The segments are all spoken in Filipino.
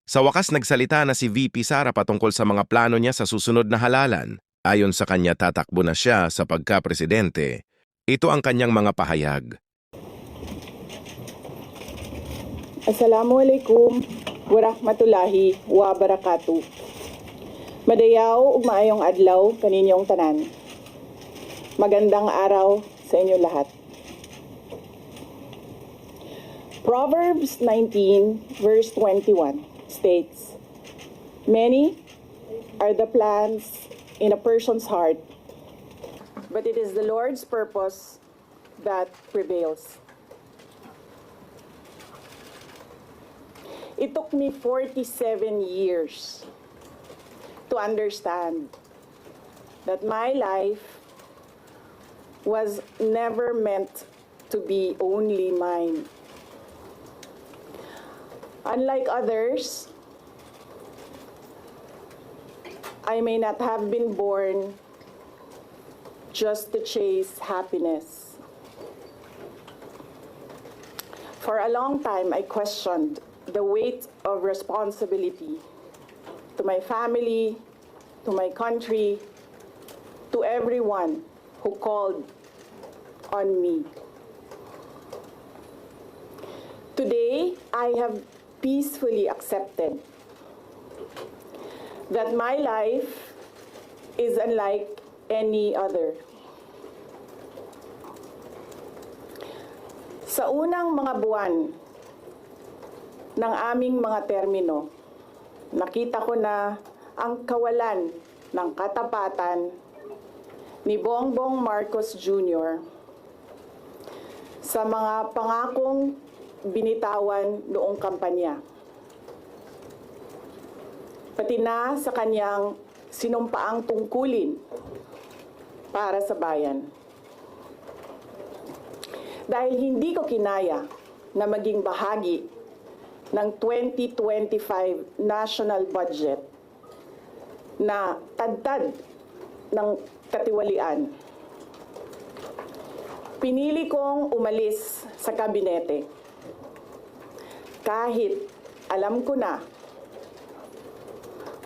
Sa wakas nagsalita na si VP Sara patungkol sa mga plano niya sa susunod na halalan. Ayon sa kanya tatakbo na siya sa pagka-presidente. Ito ang kanyang mga pahayag. Assalamualaikum warahmatullahi wabarakatuh. Madayaw ug maayong adlaw kaninyong tanan. Magandang araw sa inyo lahat. Proverbs 19 verse 21 states, "Many are the plans in a person's heart, but it is the Lord's purpose that prevails." It took me 47 years to understand that my life was never meant to be only mine. Unlike others, I may not have been born just to chase happiness. For a long time, I questioned the weight of responsibility to my family, to my country, to everyone who called on me. Today, I have peacefully accepted that my life is unlike any other. Sa unang mga buwan ng aming mga termino, nakita ko na ang kawalan ng katapatan ni Bongbong Marcos Jr. sa mga pangakong binitawan noong kampanya. Pati na sa kanyang sinumpaang tungkulin para sa bayan. Dahil hindi ko kinaya na maging bahagi ng 2025 national budget na tadtad ng katiwalian. Pinili kong umalis sa kabinete kahit alam ko na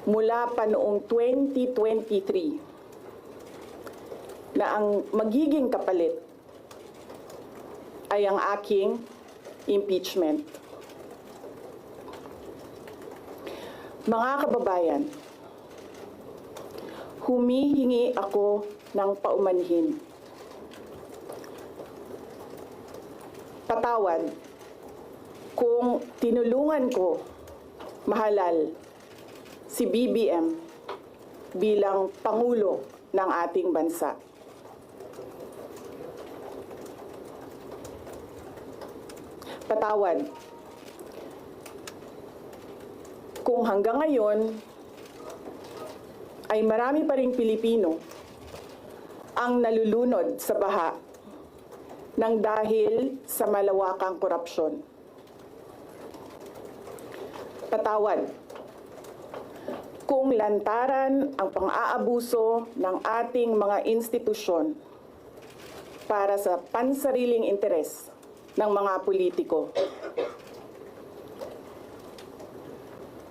mula pa noong 2023 na ang magiging kapalit ay ang aking impeachment. Mga kababayan, humihingi ako ng paumanhin. Patawad kung tinulungan ko mahalal si BBM bilang Pangulo ng ating bansa. Patawad kung hanggang ngayon ay marami pa ring Pilipino ang nalulunod sa baha ng dahil sa malawakang korupsyon. Patawad kung lantaran ang pang-aabuso ng ating mga institusyon para sa pansariling interes ng mga politiko.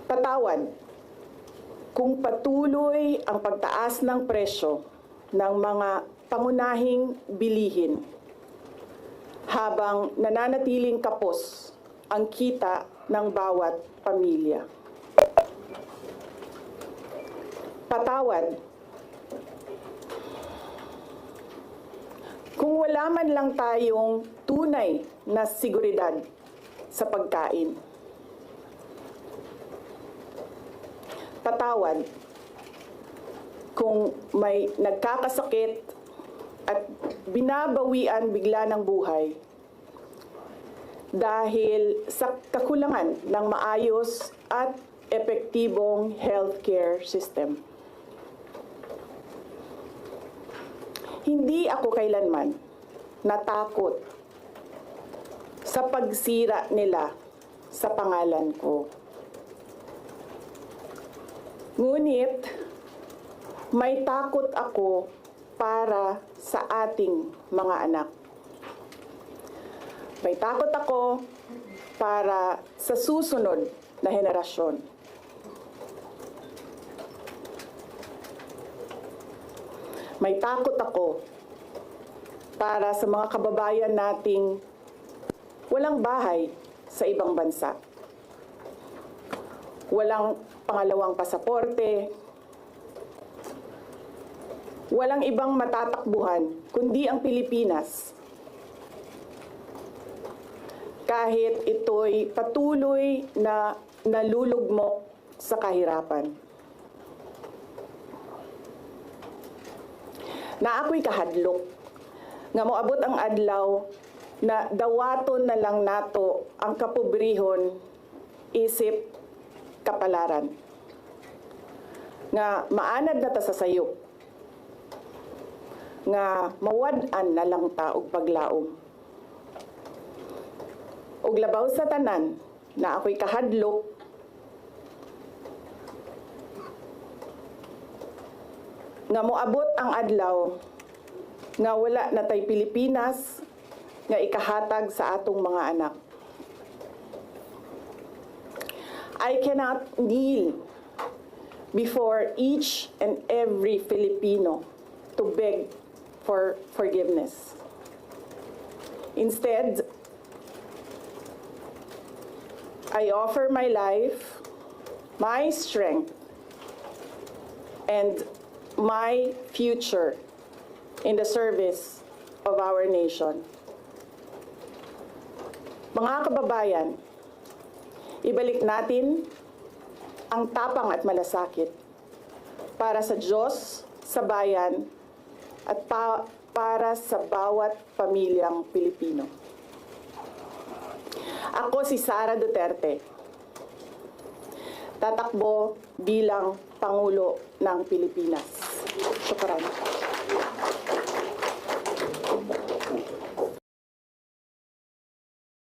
Patawad kung patuloy ang pagtaas ng presyo ng mga pangunahing bilihin habang nananatiling kapos ang kita ng bawat pamilya. Patawad kung wala man lang tayong tunay na seguridad sa pagkain. Patawad kung may nagkakasakit at binabawian bigla ng buhay dahil sa kakulangan ng maayos at epektibong healthcare system. Hindi ako kailanman natakot sa pagsira nila sa pangalan ko. Ngunit may takot ako para sa ating mga anak. May takot ako para sa susunod na henerasyon. May takot ako para sa mga kababayan nating walang bahay sa ibang bansa. Walang pangalawang pasaporte, walang ibang matatakbuhan kundi ang Pilipinas. Kahit ito'y patuloy na nalulugmok sa kahirapan. Na ako'y kahadlok, nga moabot ang adlaw na dawaton na lang nato ang kapobrihon isip kapalaran. Nga maanad na ta sa sayop, nga mawad-an na lang ta og paglaom. Og labaw sa tanan na ako'y kahadlok, nga moabot ang adlaw nga wala na tay Pilipinas nga ikahatag sa atong mga anak. I cannot kneel before each and every Filipino to beg for forgiveness. Instead, I offer my life, my strength, and my future in the service of our nation. Mga kababayan, ibalik natin ang tapang at malasakit para sa Diyos, sa bayan, at para sa bawat pamilyang Pilipino. Ako si Sara Duterte, tatakbo bilang Pangulo ng Pilipinas. Syukran.